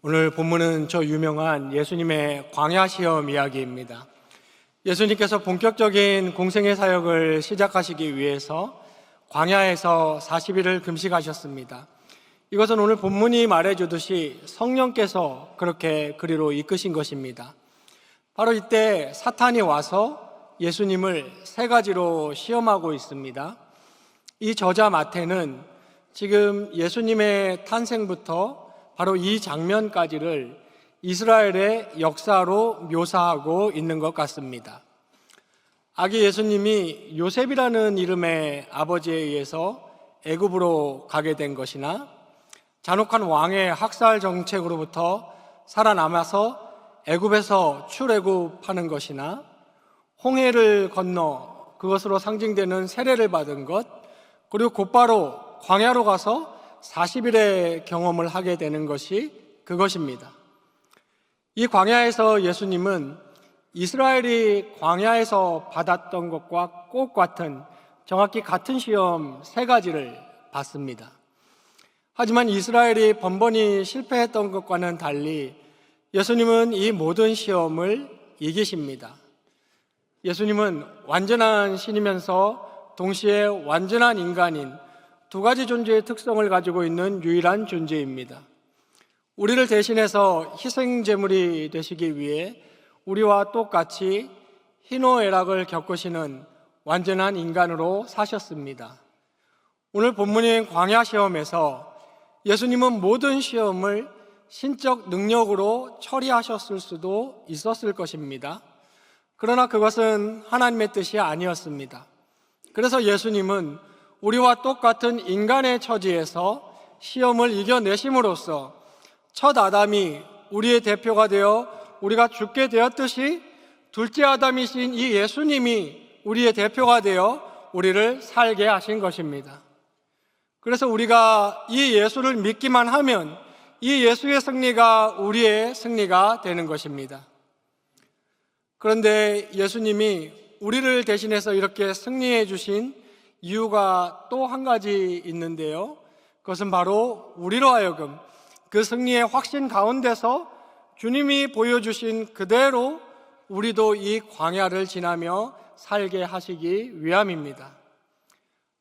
오늘 본문은 저 유명한 예수님의 광야 시험 이야기입니다. 예수님께서 본격적인 공생의 사역을 시작하시기 위해서 광야에서 40일을 금식하셨습니다. 이것은 오늘 본문이 말해주듯이 성령께서 그렇게 그리로 이끄신 것입니다. 바로 이때 사탄이 와서 예수님을 세 가지로 시험하고 있습니다. 이 저자 마태는 지금 예수님의 탄생부터 바로 이 장면까지를 이스라엘의 역사로 묘사하고 있는 것 같습니다. 아기 예수님이 요셉이라는 이름의 아버지에 의해서 애굽으로 가게 된 것이나 잔혹한 왕의 학살 정책으로부터 살아남아서 애굽에서 출애굽하는 것이나 홍해를 건너 그것으로 상징되는 세례를 받은 것, 그리고 곧바로 광야로 가서 40일의 경험을 하게 되는 것이 그것입니다. 이 광야에서 예수님은 이스라엘이 광야에서 받았던 것과 꼭 같은, 정확히 같은 시험 세 가지를 받습니다. 하지만 이스라엘이 번번이 실패했던 것과는 달리 예수님은 이 모든 시험을 이기십니다. 예수님은 완전한 신이면서 동시에 완전한 인간인 두 가지 존재의 특성을 가지고 있는 유일한 존재입니다. 우리를 대신해서 희생제물이 되시기 위해 우리와 똑같이 희노애락을 겪으시는 완전한 인간으로 사셨습니다. 오늘 본문인 광야 시험에서 예수님은 모든 시험을 신적 능력으로 처리하셨을 수도 있었을 것입니다. 그러나 그것은 하나님의 뜻이 아니었습니다. 그래서 예수님은 우리와 똑같은 인간의 처지에서 시험을 이겨내심으로써 첫 아담이 우리의 대표가 되어 우리가 죽게 되었듯이 둘째 아담이신 이 예수님이 우리의 대표가 되어 우리를 살게 하신 것입니다. 그래서 우리가 이 예수를 믿기만 하면 이 예수의 승리가 우리의 승리가 되는 것입니다. 그런데 예수님이 우리를 대신해서 이렇게 승리해 주신 이유가 또 한 가지 있는데요. 그것은 바로 우리로 하여금 그 승리의 확신 가운데서 주님이 보여주신 그대로 우리도 이 광야를 지나며 살게 하시기 위함입니다.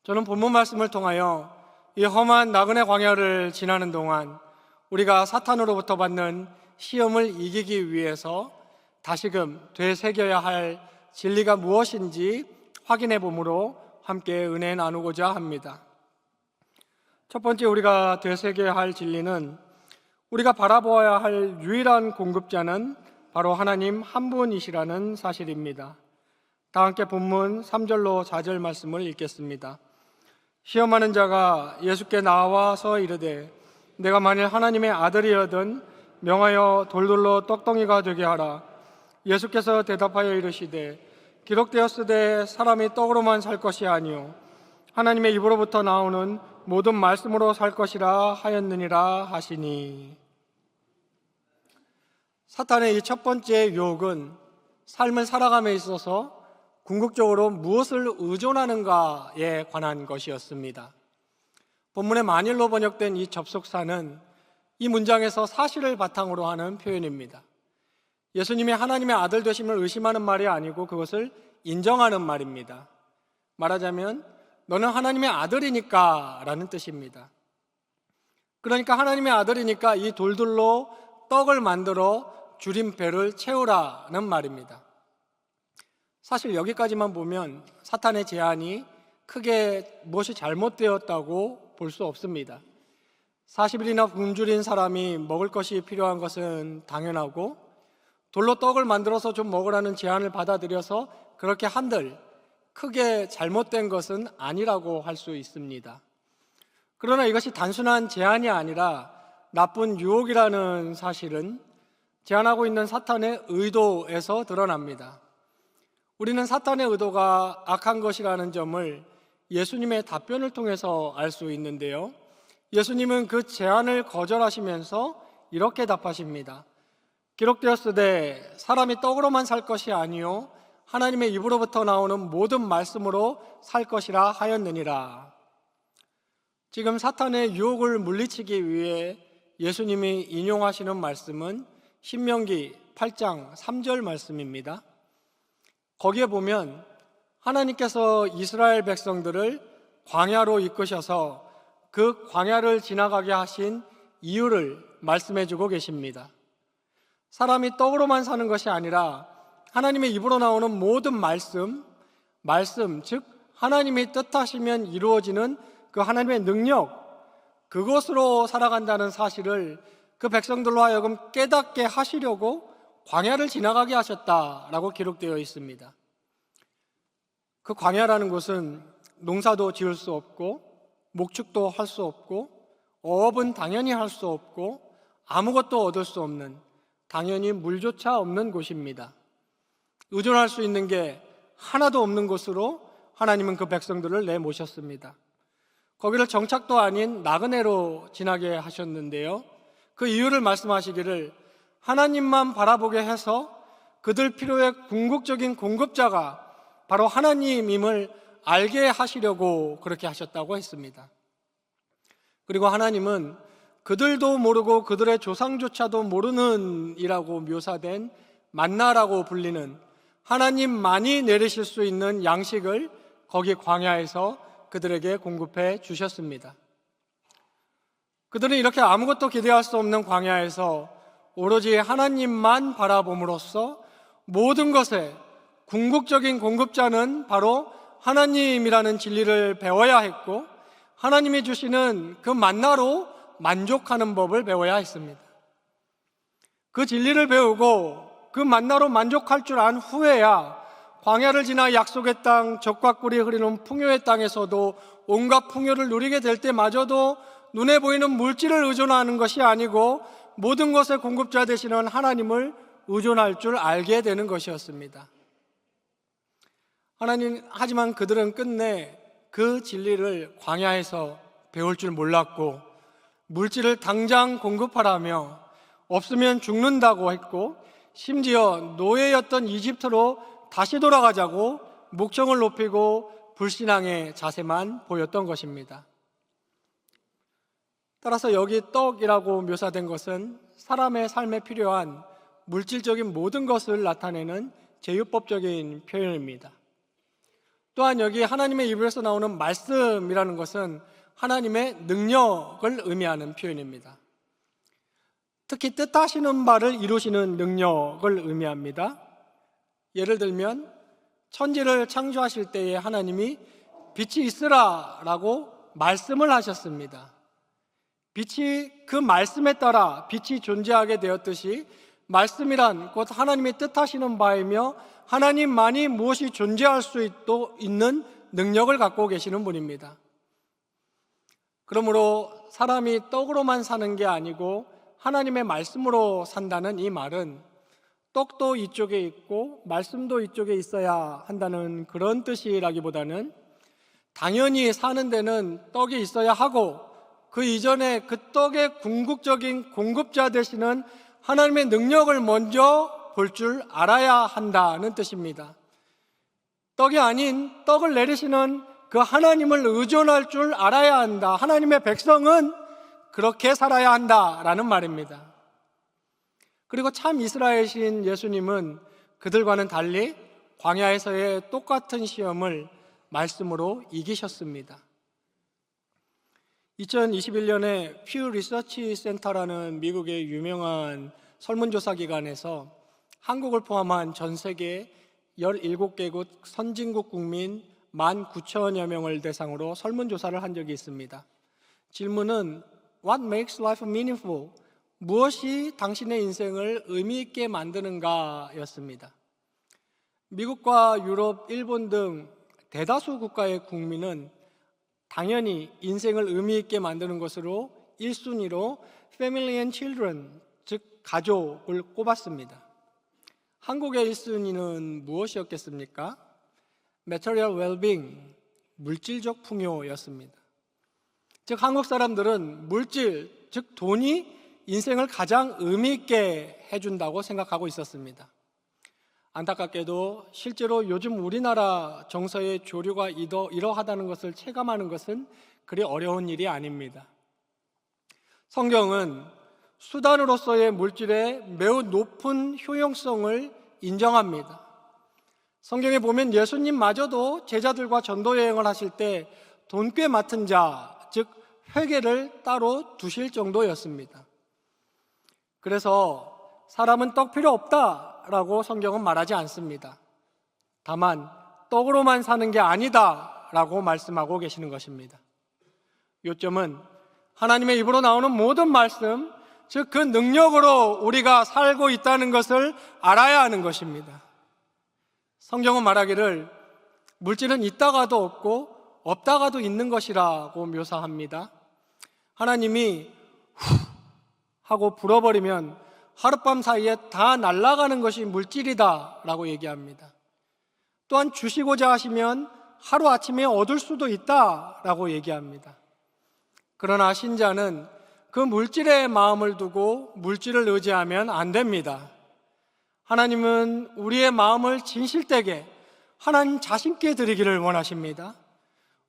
저는 본문 말씀을 통하여 이 험한 나그네 광야를 지나는 동안 우리가 사탄으로부터 받는 시험을 이기기 위해서 다시금 되새겨야 할 진리가 무엇인지 확인해 보므로 함께 은혜 나누고자 합니다. 첫 번째 우리가 되새겨야 할 진리는 우리가 바라보아야 할 유일한 공급자는 바로 하나님 한 분이시라는 사실입니다. 다 함께 본문 3절로 4절 말씀을 읽겠습니다. 시험하는 자가 예수께 나와서 이르되 내가 만일 하나님의 아들이여든 명하여 돌돌로 떡덩이가 되게 하라. 예수께서 대답하여 이르시되 기록되었으되 사람이 떡으로만 살 것이 아니요 하나님의 입으로부터 나오는 모든 말씀으로 살 것이라 하였느니라 하시니. 사탄의 이 첫 번째 유혹은 삶을 살아감에 있어서 궁극적으로 무엇을 의존하는가에 관한 것이었습니다. 본문의 만일로 번역된 이 접속사는 이 문장에서 사실을 바탕으로 하는 표현입니다. 예수님이 하나님의 아들 되심을 의심하는 말이 아니고 그것을 인정하는 말입니다. 말하자면 너는 하나님의 아들이니까 라는 뜻입니다. 그러니까 하나님의 아들이니까 이 돌들로 떡을 만들어 줄인 배를 채우라는 말입니다. 사실 여기까지만 보면 사탄의 제안이 크게 무엇이 잘못되었다고 볼 수 없습니다. 40일이나 굶주린 사람이 먹을 것이 필요한 것은 당연하고 돌로 떡을 만들어서 좀 먹으라는 제안을 받아들여서 그렇게 한들 크게 잘못된 것은 아니라고 할 수 있습니다. 그러나 이것이 단순한 제안이 아니라 나쁜 유혹이라는 사실은 제안하고 있는 사탄의 의도에서 드러납니다. 우리는 사탄의 의도가 악한 것이라는 점을 예수님의 답변을 통해서 알 수 있는데요. 예수님은 그 제안을 거절하시면서 이렇게 답하십니다. 기록되었으되 사람이 떡으로만 살 것이 아니요 하나님의 입으로부터 나오는 모든 말씀으로 살 것이라 하였느니라. 지금 사탄의 유혹을 물리치기 위해 예수님이 인용하시는 말씀은 신명기 8장 3절 말씀입니다. 거기에 보면 하나님께서 이스라엘 백성들을 광야로 이끄셔서 그 광야를 지나가게 하신 이유를 말씀해 주고 계십니다. 사람이 떡으로만 사는 것이 아니라 하나님의 입으로 나오는 모든 말씀, 즉 하나님이 뜻하시면 이루어지는 그 하나님의 능력, 그것으로 살아간다는 사실을 그 백성들로 하여금 깨닫게 하시려고 광야를 지나가게 하셨다라고 기록되어 있습니다. 그 광야라는 곳은 농사도 지을 수 없고 목축도 할 수 없고 어업은 당연히 할 수 없고 아무것도 얻을 수 없는, 당연히 물조차 없는 곳입니다. 의존할 수 있는 게 하나도 없는 곳으로 하나님은 그 백성들을 내모셨습니다. 거기를 정착도 아닌 나그네로 지나게 하셨는데요, 그 이유를 말씀하시기를 하나님만 바라보게 해서 그들 필요의 궁극적인 공급자가 바로 하나님임을 알게 하시려고 그렇게 하셨다고 했습니다. 그리고 하나님은 그들도 모르고 그들의 조상조차도 모르는 이라고 묘사된 만나라고 불리는 하나님만이 내리실 수 있는 양식을 거기 광야에서 그들에게 공급해 주셨습니다. 그들은 이렇게 아무것도 기대할 수 없는 광야에서 오로지 하나님만 바라봄으로써 모든 것의 궁극적인 공급자는 바로 하나님이라는 진리를 배워야 했고, 하나님이 주시는 그 만나로 만족하는 법을 배워야 했습니다. 그 진리를 배우고 그 만나로 만족할 줄 안 후에야 광야를 지나 약속의 땅, 젖과 꿀이 흐르는 풍요의 땅에서도 온갖 풍요를 누리게 될 때마저도 눈에 보이는 물질을 의존하는 것이 아니고 모든 것의 공급자 되시는 하나님을 의존할 줄 알게 되는 것이었습니다. 하지만 그들은 끝내 그 진리를 광야에서 배울 줄 몰랐고 물질을 당장 공급하라며 없으면 죽는다고 했고, 심지어 노예였던 이집트로 다시 돌아가자고 목청을 높이고 불신앙의 자세만 보였던 것입니다. 따라서 여기 떡이라고 묘사된 것은 사람의 삶에 필요한 물질적인 모든 것을 나타내는 제휴법적인 표현입니다. 또한 여기 하나님의 입에서 나오는 말씀이라는 것은 하나님의 능력을 의미하는 표현입니다. 특히 뜻하시는 바를 이루시는 능력을 의미합니다. 예를 들면 천지를 창조하실 때에 하나님이 빛이 있으라 라고 말씀을 하셨습니다. 빛이 그 말씀에 따라 빛이 존재하게 되었듯이 말씀이란 곧 하나님이 뜻하시는 바이며 하나님만이 무엇이 존재할 수 있는 능력을 갖고 계시는 분입니다. 그러므로 사람이 떡으로만 사는 게 아니고 하나님의 말씀으로 산다는 이 말은 떡도 이쪽에 있고 말씀도 이쪽에 있어야 한다는 그런 뜻이라기보다는 당연히 사는 데는 떡이 있어야 하고 그 이전에 그 떡의 궁극적인 공급자 되시는 하나님의 능력을 먼저 볼 줄 알아야 한다는 뜻입니다. 떡이 아닌 떡을 내리시는 그 하나님을 의존할 줄 알아야 한다. 하나님의 백성은 그렇게 살아야 한다라는 말입니다. 그리고 참 이스라엘신 예수님은 그들과는 달리 광야에서의 똑같은 시험을 말씀으로 이기셨습니다. 2021년에 퓨 리서치 센터라는 미국의 유명한 설문조사 기관에서 한국을 포함한 전 세계 17개국 선진국 국민 19,000여 명을 대상으로 설문조사를 한 적이 있습니다. 질문은 What makes life meaningful? 무엇이 당신의 인생을 의미 있게 만드는가 였습니다. 미국과 유럽, 일본 등 대다수 국가의 국민은 당연히 인생을 의미 있게 만드는 것으로 1순위로 Family and Children, 즉 가족을 꼽았습니다. 한국의 1순위는 무엇이었겠습니까? Material well-being, 물질적 풍요였습니다. 즉 한국 사람들은 물질, 즉 돈이 인생을 가장 의미 있게 해준다고 생각하고 있었습니다. 안타깝게도 실제로 요즘 우리나라 정서의 조류가 이러하다는 것을 체감하는 것은 그리 어려운 일이 아닙니다. 성경은 수단으로서의 물질의 매우 높은 효용성을 인정합니다. 성경에 보면 예수님마저도 제자들과 전도 여행을 하실 때 돈꽤 맡은 자, 즉 회계를 따로 두실 정도였습니다. 그래서 사람은 떡 필요 없다라고 성경은 말하지 않습니다. 다만 떡으로만 사는 게 아니다라고 말씀하고 계시는 것입니다. 요점은 하나님의 입으로 나오는 모든 말씀, 즉 그 능력으로 우리가 살고 있다는 것을 알아야 하는 것입니다. 성경은 말하기를 물질은 있다가도 없고 없다가도 있는 것이라고 묘사합니다. 하나님이 후 하고 불어버리면 하룻밤 사이에 다 날아가는 것이 물질이다 라고 얘기합니다. 또한 주시고자 하시면 하루아침에 얻을 수도 있다 라고 얘기합니다. 그러나 신자는 그 물질에 마음을 두고 물질을 의지하면 안 됩니다. 하나님은 우리의 마음을 진실되게 하나님 자신께 드리기를 원하십니다.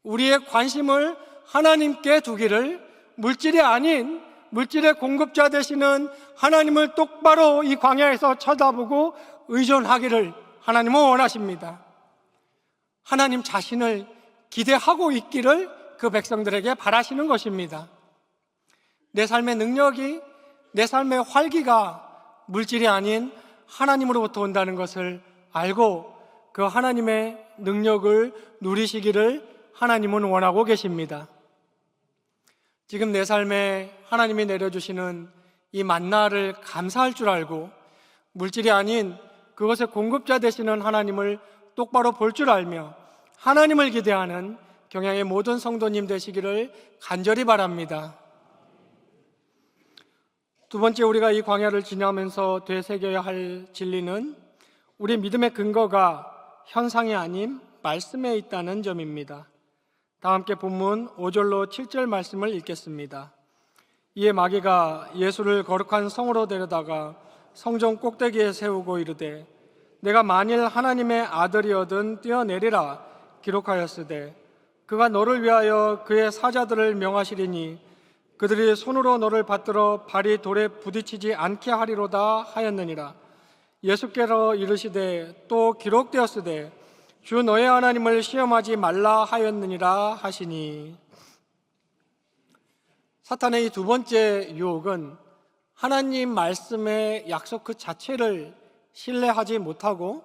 우리의 관심을 하나님께 두기를, 물질이 아닌 물질의 공급자 되시는 하나님을 똑바로 이 광야에서 쳐다보고 의존하기를 하나님은 원하십니다. 하나님 자신을 기대하고 있기를 그 백성들에게 바라시는 것입니다. 내 삶의 능력이, 내 삶의 활기가 물질이 아닌 하나님으로부터 온다는 것을 알고 그 하나님의 능력을 누리시기를 하나님은 원하고 계십니다. 지금 내 삶에 하나님이 내려주시는 이 만나를 감사할 줄 알고 물질이 아닌 그것의 공급자 되시는 하나님을 똑바로 볼 줄 알며 하나님을 기대하는 경양의 모든 성도님 되시기를 간절히 바랍니다. 두 번째, 우리가 이 광야를 지나면서 되새겨야 할 진리는 우리 믿음의 근거가 현상이 아닌 말씀에 있다는 점입니다. 다 함께 본문 5절로 7절 말씀을 읽겠습니다. 이에 마귀가 예수를 거룩한 성으로 데려다가 성전 꼭대기에 세우고 이르되 내가 만일 하나님의 아들이거든 뛰어내리라 기록하였으되 그가 너를 위하여 그의 사자들을 명하시리니 그들이 손으로 너를 받들어 발이 돌에 부딪히지 않게 하리로다 하였느니라. 예수께서 이르시되 또 기록되었으되 주 너의 하나님을 시험하지 말라 하였느니라 하시니. 사탄의 이 두 번째 유혹은 하나님 말씀의 약속 그 자체를 신뢰하지 못하고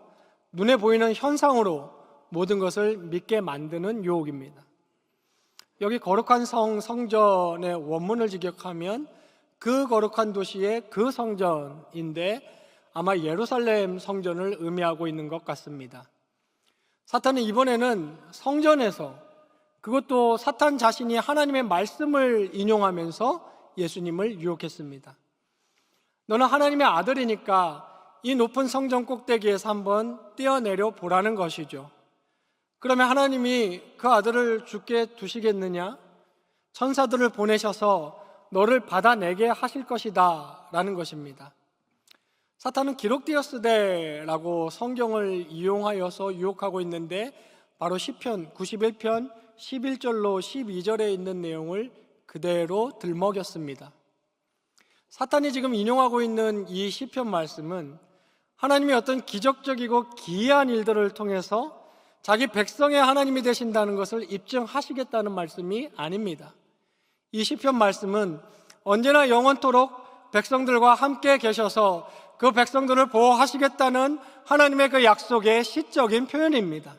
눈에 보이는 현상으로 모든 것을 믿게 만드는 유혹입니다. 여기 거룩한 성전의 원문을 직역하면 그 거룩한 도시의 그 성전인데 아마 예루살렘 성전을 의미하고 있는 것 같습니다. 사탄은 이번에는 성전에서, 그것도 사탄 자신이 하나님의 말씀을 인용하면서 예수님을 유혹했습니다. 너는 하나님의 아들이니까 이 높은 성전 꼭대기에서 한번 뛰어내려 보라는 것이죠. 그러면 하나님이 그 아들을 죽게 두시겠느냐? 천사들을 보내셔서 너를 받아내게 하실 것이다 라는 것입니다. 사탄은 기록되었으되 라고 성경을 이용하여서 유혹하고 있는데 바로 시편 91편 11절로 12절에 있는 내용을 그대로 들먹였습니다. 사탄이 지금 인용하고 있는 이 시편 말씀은 하나님이 어떤 기적적이고 기이한 일들을 통해서 자기 백성의 하나님이 되신다는 것을 입증하시겠다는 말씀이 아닙니다. 이 시편 말씀은 언제나 영원토록 백성들과 함께 계셔서 그 백성들을 보호하시겠다는 하나님의 그 약속의 시적인 표현입니다.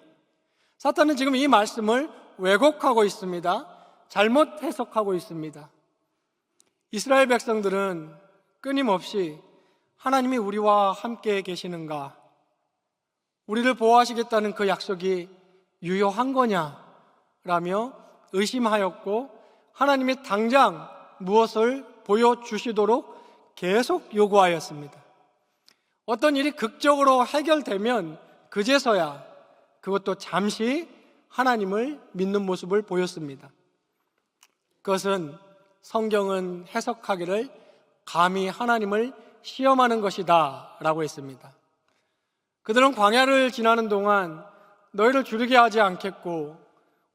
사탄은 지금 이 말씀을 왜곡하고 있습니다. 잘못 해석하고 있습니다. 이스라엘 백성들은 끊임없이 하나님이 우리와 함께 계시는가, 우리를 보호하시겠다는 그 약속이 유효한 거냐라며 의심하였고 하나님이 당장 무엇을 보여주시도록 계속 요구하였습니다. 어떤 일이 극적으로 해결되면 그제서야, 그것도 잠시 하나님을 믿는 모습을 보였습니다. 그것은 성경은 해석하기를 감히 하나님을 시험하는 것이다 라고 했습니다. 그들은 광야를 지나는 동안 너희를 줄이게 하지 않겠고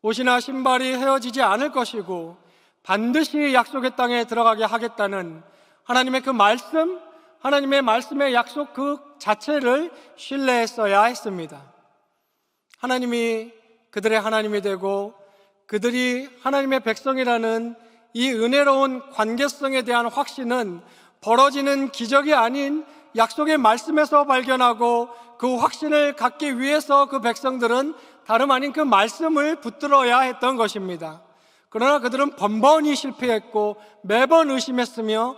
옷이나 신발이 헤어지지 않을 것이고 반드시 약속의 땅에 들어가게 하겠다는 하나님의 그 말씀, 하나님의 말씀의 약속 그 자체를 신뢰했어야 했습니다. 하나님이 그들의 하나님이 되고 그들이 하나님의 백성이라는 이 은혜로운 관계성에 대한 확신은 벌어지는 기적이 아닌 약속의 말씀에서 발견하고, 그 확신을 갖기 위해서 그 백성들은 다름 아닌 그 말씀을 붙들어야 했던 것입니다. 그러나 그들은 번번이 실패했고 매번 의심했으며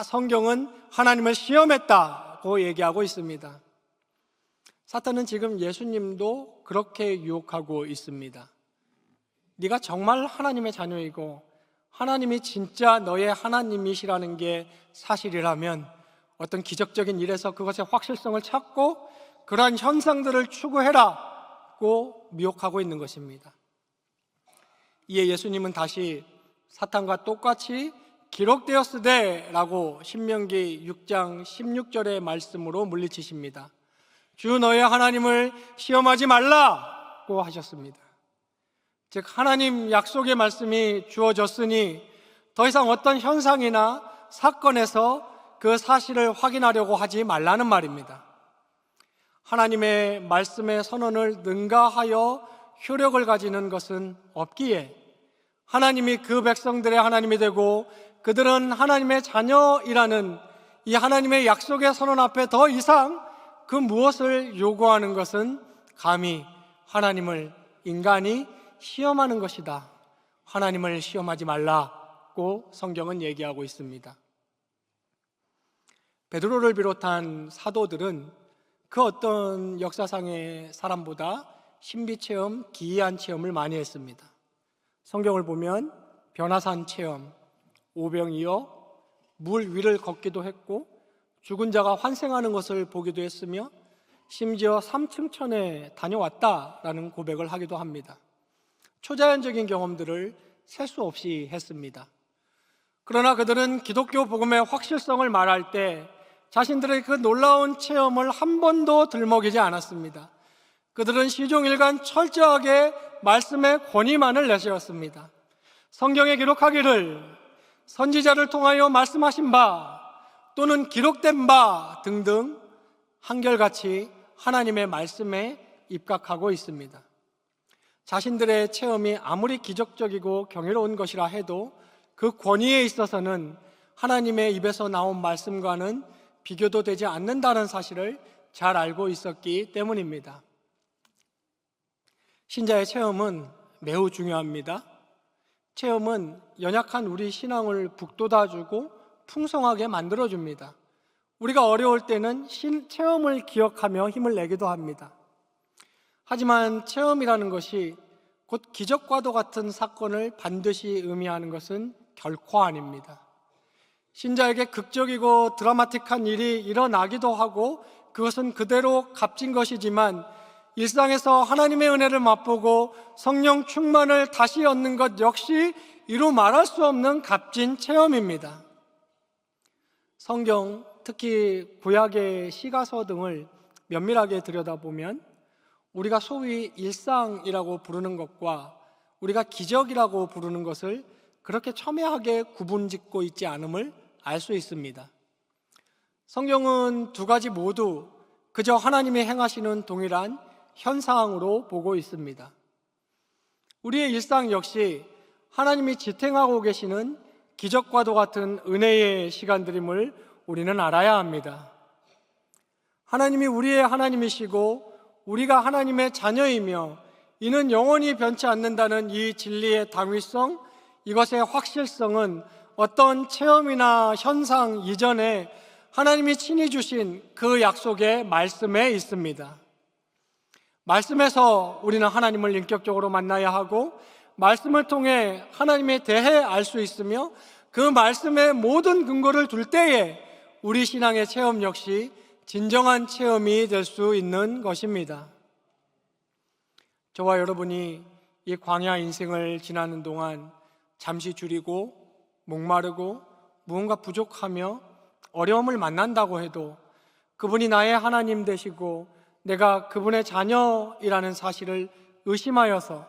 성경은 하나님을 시험했다고 얘기하고 있습니다. 사탄은 지금 예수님도 그렇게 유혹하고 있습니다. 네가 정말 하나님의 자녀이고 하나님이 진짜 너의 하나님이시라는 게 사실이라면 어떤 기적적인 일에서 그것의 확실성을 찾고 그러한 현상들을 추구해라고 미혹하고 있는 것입니다. 이에 예수님은 다시 사탄과 똑같이 기록되었으되 라고 신명기 6장 16절의 말씀으로 물리치십니다. 주 너의 하나님을 시험하지 말라고 하셨습니다. 즉 하나님 약속의 말씀이 주어졌으니 더 이상 어떤 현상이나 사건에서 그 사실을 확인하려고 하지 말라는 말입니다. 하나님의 말씀의 선언을 능가하여 효력을 가지는 것은 없기에 하나님이 그 백성들의 하나님이 되고 그들은 하나님의 자녀이라는 이 하나님의 약속의 선언 앞에 더 이상 그 무엇을 요구하는 것은 감히 하나님을 인간이 시험하는 것이다. 하나님을 시험하지 말라고 성경은 얘기하고 있습니다. 베드로를 비롯한 사도들은 그 어떤 역사상의 사람보다 신비체험, 기이한 체험을 많이 했습니다. 성경을 보면 변화산 체험, 오병이어 물 위를 걷기도 했고 죽은 자가 환생하는 것을 보기도 했으며 심지어 삼층천에 다녀왔다라는 고백을 하기도 합니다. 초자연적인 경험들을 셀 수 없이 했습니다. 그러나 그들은 기독교 복음의 확실성을 말할 때 자신들의 그 놀라운 체험을 한 번도 들먹이지 않았습니다. 그들은 시종일관 철저하게 말씀의 권위만을 내세웠습니다. 성경에 기록하기를 선지자를 통하여 말씀하신 바 또는 기록된 바 등등 한결같이 하나님의 말씀에 입각하고 있습니다. 자신들의 체험이 아무리 기적적이고 경이로운 것이라 해도 그 권위에 있어서는 하나님의 입에서 나온 말씀과는 비교도 되지 않는다는 사실을 잘 알고 있었기 때문입니다. 신자의 체험은 매우 중요합니다. 체험은 연약한 우리 신앙을 북돋아주고 풍성하게 만들어줍니다. 우리가 어려울 때는 체험을 기억하며 힘을 내기도 합니다. 하지만 체험이라는 것이 곧 기적과도 같은 사건을 반드시 의미하는 것은 결코 아닙니다. 신자에게 극적이고 드라마틱한 일이 일어나기도 하고 그것은 그대로 값진 것이지만 일상에서 하나님의 은혜를 맛보고 성령 충만을 다시 얻는 것 역시 이루 말할 수 없는 값진 체험입니다. 성경, 특히 구약의 시가서 등을 면밀하게 들여다보면 우리가 소위 일상이라고 부르는 것과 우리가 기적이라고 부르는 것을 그렇게 첨예하게 구분짓고 있지 않음을 알 수 있습니다. 성경은 두 가지 모두 그저 하나님이 행하시는 동일한 현상으로 보고 있습니다. 우리의 일상 역시 하나님이 지탱하고 계시는 기적과도 같은 은혜의 시간들임을 우리는 알아야 합니다. 하나님이 우리의 하나님이시고 우리가 하나님의 자녀이며 이는 영원히 변치 않는다는 이 진리의 당위성, 이것의 확실성은 어떤 체험이나 현상 이전에 하나님이 친히 주신 그 약속의 말씀에 있습니다. 말씀에서 우리는 하나님을 인격적으로 만나야 하고 말씀을 통해 하나님에 대해 알 수 있으며 그 말씀의 모든 근거를 둘 때에 우리 신앙의 체험 역시 진정한 체험이 될 수 있는 것입니다. 저와 여러분이 이 광야 인생을 지나는 동안 잠시 줄이고 목마르고 무언가 부족하며 어려움을 만난다고 해도 그분이 나의 하나님 되시고 내가 그분의 자녀이라는 사실을 의심하여서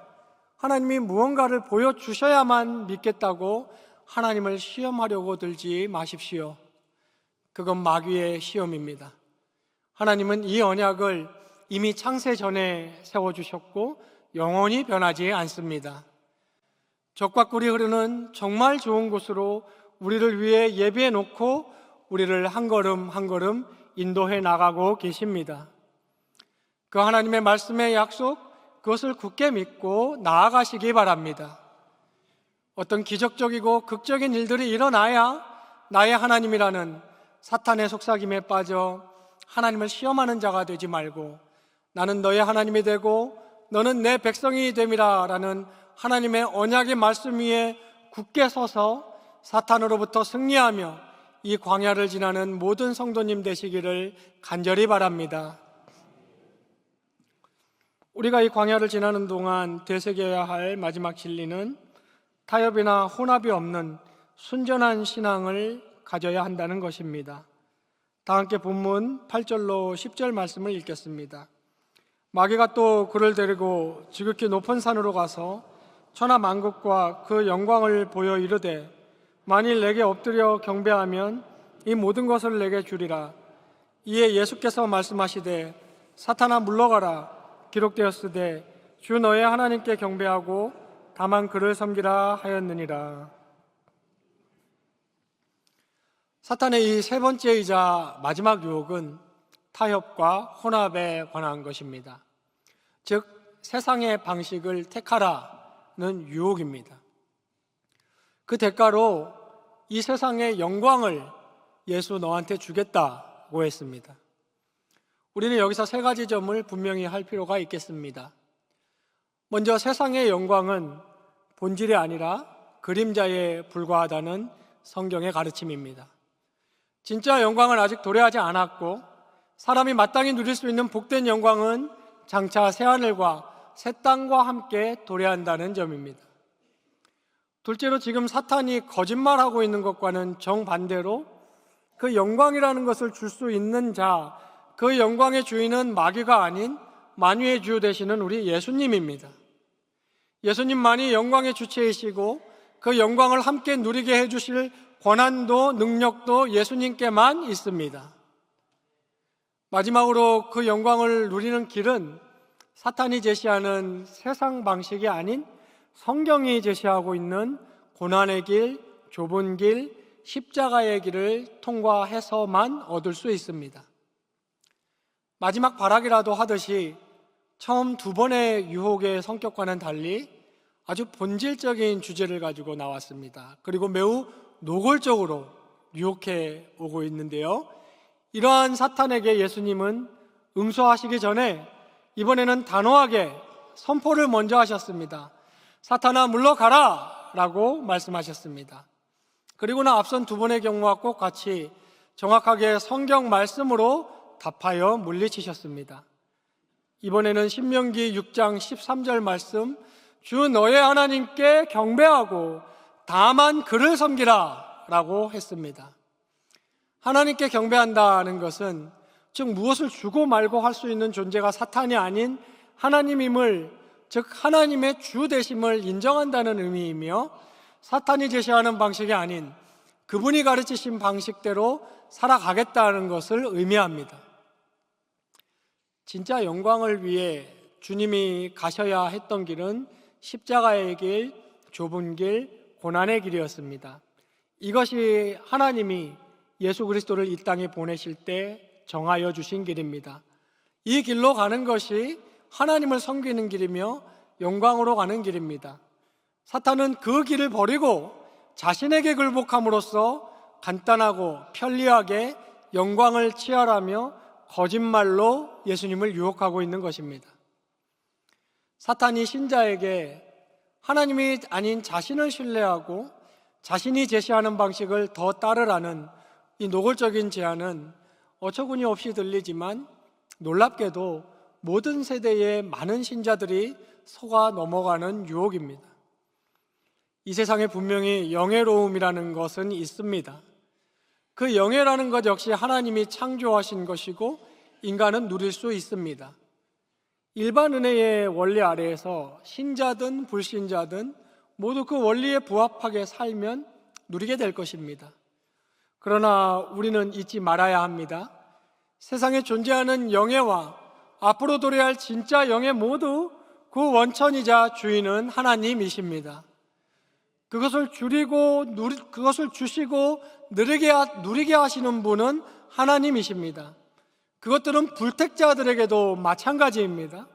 하나님이 무언가를 보여주셔야만 믿겠다고 하나님을 시험하려고 들지 마십시오. 그건 마귀의 시험입니다. 하나님은 이 언약을 이미 창세 전에 세워주셨고 영원히 변하지 않습니다. 적과 꿀이 흐르는 정말 좋은 곳으로 우리를 위해 예비해 놓고 우리를 한 걸음 한 걸음 인도해 나가고 계십니다. 그 하나님의 말씀의 약속, 그것을 굳게 믿고 나아가시기 바랍니다. 어떤 기적적이고 극적인 일들이 일어나야 나의 하나님이라는 사탄의 속삭임에 빠져 하나님을 시험하는 자가 되지 말고 나는 너의 하나님이 되고 너는 내 백성이 됨이라 라는 하나님의 언약의 말씀 위에 굳게 서서 사탄으로부터 승리하며 이 광야를 지나는 모든 성도님 되시기를 간절히 바랍니다. 우리가 이 광야를 지나는 동안 되새겨야 할 마지막 진리는 타협이나 혼합이 없는 순전한 신앙을 가져야 한다는 것입니다. 다 함께 본문 8절로 10절 말씀을 읽겠습니다. 마귀가 또 그를 데리고 지극히 높은 산으로 가서 천하 만국과 그 영광을 보여 이르되 만일 내게 엎드려 경배하면 이 모든 것을 내게 주리라. 이에 예수께서 말씀하시되 사탄아 물러가라. 기록되었으되 주 너의 하나님께 경배하고 다만 그를 섬기라 하였느니라. 사탄의 이 세 번째이자 마지막 유혹은 타협과 혼합에 관한 것입니다. 즉 세상의 방식을 택하라는 유혹입니다. 그 대가로 이 세상의 영광을 예수 너한테 주겠다고 했습니다. 우리는 여기서 세 가지 점을 분명히 할 필요가 있겠습니다. 먼저 세상의 영광은 본질이 아니라 그림자에 불과하다는 성경의 가르침입니다. 진짜 영광은 아직 도래하지 않았고 사람이 마땅히 누릴 수 있는 복된 영광은 장차 새하늘과 새 땅과 함께 도래한다는 점입니다. 둘째로 지금 사탄이 거짓말하고 있는 것과는 정반대로 그 영광이라는 것을 줄 수 있는 자, 그 영광의 주인은 마귀가 아닌 만유의 주 되시는 우리 예수님입니다. 예수님만이 영광의 주체이시고 그 영광을 함께 누리게 해주실 권한도 능력도 예수님께만 있습니다. 마지막으로 그 영광을 누리는 길은 사탄이 제시하는 세상 방식이 아닌 성경이 제시하고 있는 고난의 길, 좁은 길, 십자가의 길을 통과해서만 얻을 수 있습니다. 마지막 발악이라도 하듯이 처음 두 번의 유혹의 성격과는 달리 아주 본질적인 주제를 가지고 나왔습니다. 그리고 매우 노골적으로 유혹해 오고 있는데요. 이러한 사탄에게 예수님은 응수하시기 전에 이번에는 단호하게 선포를 먼저 하셨습니다. 사탄아 물러가라 라고 말씀하셨습니다. 그리고는 앞선 두 번의 경우와 꼭 같이 정확하게 성경 말씀으로 답하여 물리치셨습니다. 이번에는 신명기 6장 13절 말씀, 주 너의 하나님께 경배하고 다만 그를 섬기라 라고 했습니다. 하나님께 경배한다는 것은 즉 무엇을 주고 말고 할 수 있는 존재가 사탄이 아닌 하나님임을, 즉 하나님의 주 되심을 인정한다는 의미이며 사탄이 제시하는 방식이 아닌 그분이 가르치신 방식대로 살아가겠다는 것을 의미합니다. 진짜 영광을 위해 주님이 가셔야 했던 길은 십자가의 길, 좁은 길, 고난의 길이었습니다. 이것이 하나님이 예수 그리스도를 이 땅에 보내실 때 정하여 주신 길입니다. 이 길로 가는 것이 하나님을 섬기는 길이며 영광으로 가는 길입니다. 사탄은 그 길을 버리고 자신에게 굴복함으로써 간단하고 편리하게 영광을 취하라며 거짓말로 예수님을 유혹하고 있는 것입니다. 사탄이 신자에게 하나님이 아닌 자신을 신뢰하고 자신이 제시하는 방식을 더 따르라는 이 노골적인 제안은 어처구니 없이 들리지만 놀랍게도 모든 세대의 많은 신자들이 속아 넘어가는 유혹입니다. 이 세상에 분명히 영예로움이라는 것은 있습니다. 그 영예라는 것 역시 하나님이 창조하신 것이고 인간은 누릴 수 있습니다. 일반 은혜의 원리 아래에서 신자든 불신자든 모두 그 원리에 부합하게 살면 누리게 될 것입니다. 그러나 우리는 잊지 말아야 합니다. 세상에 존재하는 영예와 앞으로 도래할 진짜 영예 모두 그 원천이자 주인은 하나님이십니다. 그것을 주시고 누리게 하시는 분은 하나님이십니다. 그것들은 불택자들에게도 마찬가지입니다.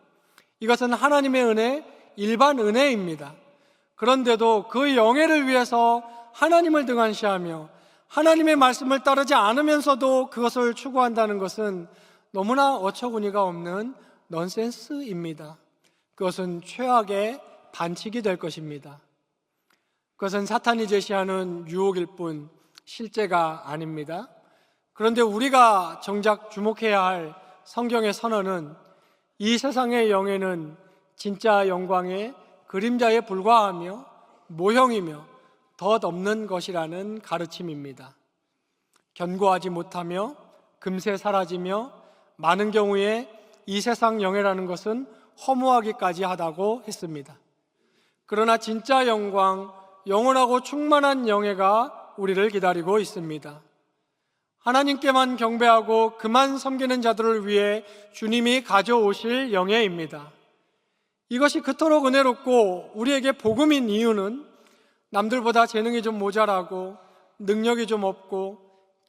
이것은 하나님의 은혜, 일반 은혜입니다. 그런데도 그 영예를 위해서 하나님을 등한시하며 하나님의 말씀을 따르지 않으면서도 그것을 추구한다는 것은 너무나 어처구니가 없는 넌센스입니다. 그것은 최악의 반칙이 될 것입니다. 그것은 사탄이 제시하는 유혹일 뿐 실제가 아닙니다. 그런데 우리가 정작 주목해야 할 성경의 선언은 이 세상의 영예는 진짜 영광의 그림자에 불과하며 모형이며 덧없는 것이라는 가르침입니다. 견고하지 못하며 금세 사라지며 많은 경우에 이 세상 영예라는 것은 허무하기까지 하다고 했습니다. 그러나 진짜 영광, 영원하고 충만한 영예가 우리를 기다리고 있습니다. 하나님께만 경배하고 그만 섬기는 자들을 위해 주님이 가져오실 영예입니다. 이것이 그토록 은혜롭고 우리에게 복음인 이유는 남들보다 재능이 좀 모자라고 능력이 좀 없고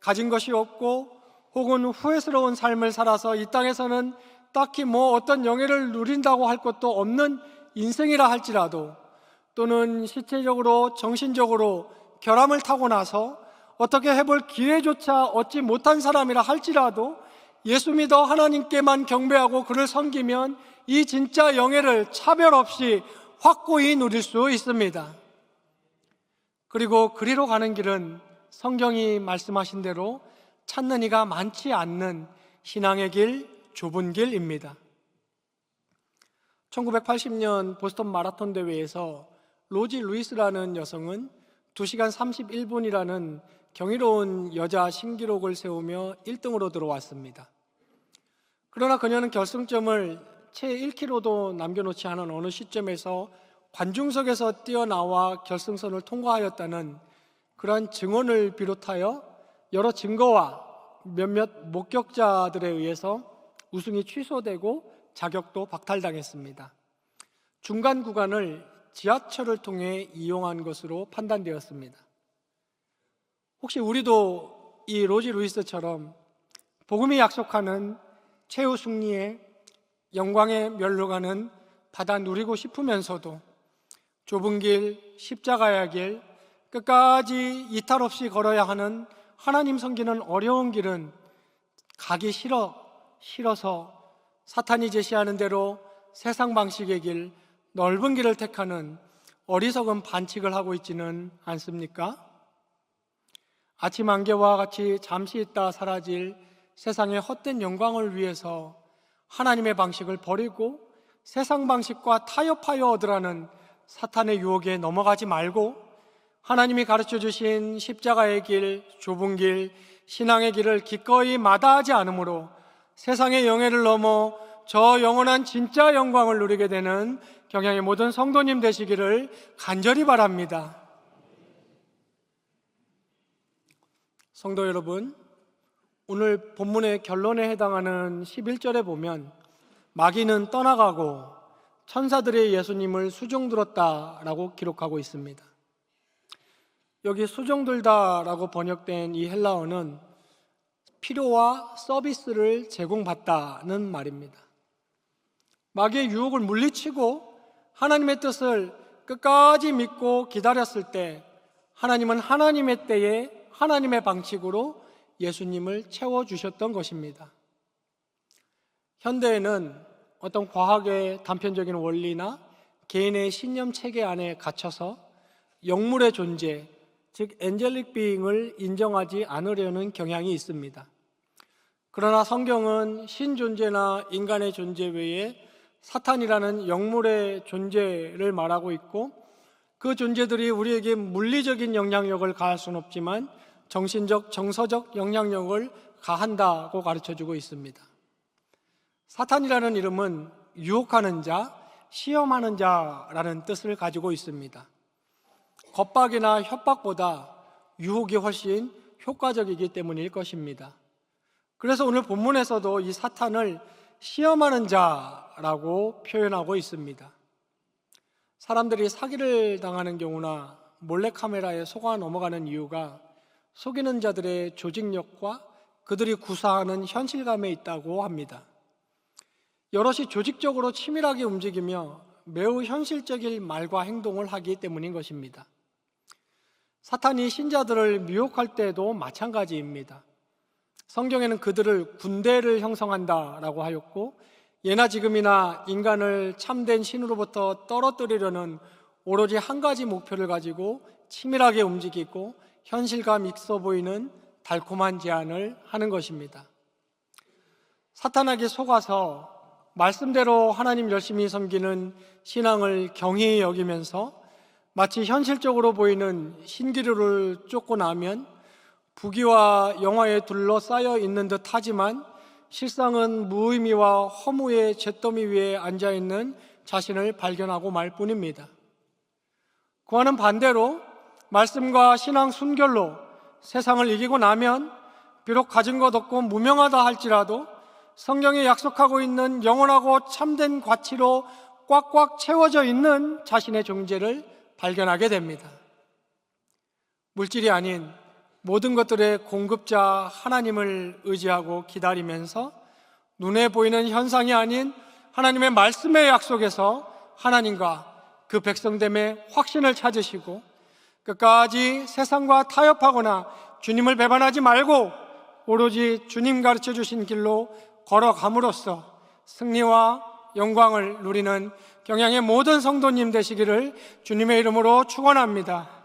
가진 것이 없고 혹은 후회스러운 삶을 살아서 이 땅에서는 딱히 어떤 영예를 누린다고 할 것도 없는 인생이라 할지라도, 또는 실체적으로 정신적으로 결함을 타고 나서 어떻게 해볼 기회조차 얻지 못한 사람이라 할지라도 예수 믿어 하나님께만 경배하고 그를 섬기면 이 진짜 영예를 차별 없이 확고히 누릴 수 있습니다. 그리고 그리로 가는 길은 성경이 말씀하신 대로 찾는 이가 많지 않는 신앙의 길, 좁은 길입니다. 1980년 보스턴 마라톤 대회에서 로지 루이스라는 여성은 2시간 31분이라는 경이로운 여자 신기록을 세우며 1등으로 들어왔습니다. 그러나 그녀는 결승점을 채 1km도 남겨놓지 않은 어느 시점에서 관중석에서 뛰어나와 결승선을 통과하였다는 그러한 증언을 비롯하여 여러 증거와 몇몇 목격자들에 의해서 우승이 취소되고 자격도 박탈당했습니다. 중간 구간을 지하철을 통해 이용한 것으로 판단되었습니다. 혹시 우리도 이 로지 루이스처럼 복음이 약속하는 최후 승리의 영광에 멸로가는 바다 누리고 싶으면서도 좁은 길, 십자가의 길, 끝까지 이탈 없이 걸어야 하는 하나님 섬기는 어려운 길은 가기 싫어서 사탄이 제시하는 대로 세상 방식의 길, 넓은 길을 택하는 어리석은 반칙을 하고 있지는 않습니까? 아침 안개와 같이 잠시 있다 사라질 세상의 헛된 영광을 위해서 하나님의 방식을 버리고 세상 방식과 타협하여 얻으라는 사탄의 유혹에 넘어가지 말고 하나님이 가르쳐 주신 십자가의 길, 좁은 길, 신앙의 길을 기꺼이 마다하지 않으므로 세상의 영예를 넘어 저 영원한 진짜 영광을 누리게 되는 경양의 모든 성도님 되시기를 간절히 바랍니다. 성도 여러분, 오늘 본문의 결론에 해당하는 11절에 보면 마귀는 떠나가고 천사들의 예수님을 수종들었다라고 기록하고 있습니다. 여기 수종들다라고 번역된 이 헬라어는 필요와 서비스를 제공받다는 말입니다. 마귀의 유혹을 물리치고 하나님의 뜻을 끝까지 믿고 기다렸을 때 하나님은 하나님의 때에 하나님의 방식으로 예수님을 채워주셨던 것입니다. 현대에는 어떤 과학의 단편적인 원리나 개인의 신념 체계 안에 갇혀서 영물의 존재, 즉 엔젤릭 비잉을 인정하지 않으려는 경향이 있습니다. 그러나 성경은 신존재나 인간의 존재 외에 사탄이라는 영물의 존재를 말하고 있고 그 존재들이 우리에게 물리적인 영향력을 가할 수는 없지만 정신적, 정서적 영향력을 가한다고 가르쳐주고 있습니다. 사탄이라는 이름은 유혹하는 자, 시험하는 자라는 뜻을 가지고 있습니다. 겁박이나 협박보다 유혹이 훨씬 효과적이기 때문일 것입니다. 그래서 오늘 본문에서도 이 사탄을 시험하는 자라고 표현하고 있습니다. 사람들이 사기를 당하는 경우나 몰래카메라에 속아 넘어가는 이유가 속이는 자들의 조직력과 그들이 구사하는 현실감에 있다고 합니다. 여럿이 조직적으로 치밀하게 움직이며 매우 현실적인 말과 행동을 하기 때문인 것입니다. 사탄이 신자들을 미혹할 때도 마찬가지입니다. 성경에는 그들을 군대를 형성한다라고 하였고, 예나 지금이나 인간을 참된 신으로부터 떨어뜨리려는 오로지 한 가지 목표를 가지고 치밀하게 움직이고 현실감 있어 보이는 달콤한 제안을 하는 것입니다. 사탄에게 속아서 말씀대로 하나님 열심히 섬기는 신앙을 경히 여기면서 마치 현실적으로 보이는 신기루를 쫓고 나면 부귀와 영화에 둘러싸여 있는 듯 하지만 실상은 무의미와 허무의 잿더미 위에 앉아있는 자신을 발견하고 말 뿐입니다. 그와는 반대로 말씀과 신앙 순결로 세상을 이기고 나면 비록 가진 것 없고 무명하다 할지라도 성경에 약속하고 있는 영원하고 참된 가치로 꽉꽉 채워져 있는 자신의 존재를 발견하게 됩니다. 물질이 아닌 모든 것들의 공급자 하나님을 의지하고 기다리면서 눈에 보이는 현상이 아닌 하나님의 말씀의 약속에서 하나님과 그 백성됨의 확신을 찾으시고 끝까지 세상과 타협하거나 주님을 배반하지 말고 오로지 주님 가르쳐 주신 길로 걸어감으로써 승리와 영광을 누리는 경양의 모든 성도님 되시기를 주님의 이름으로 축원합니다.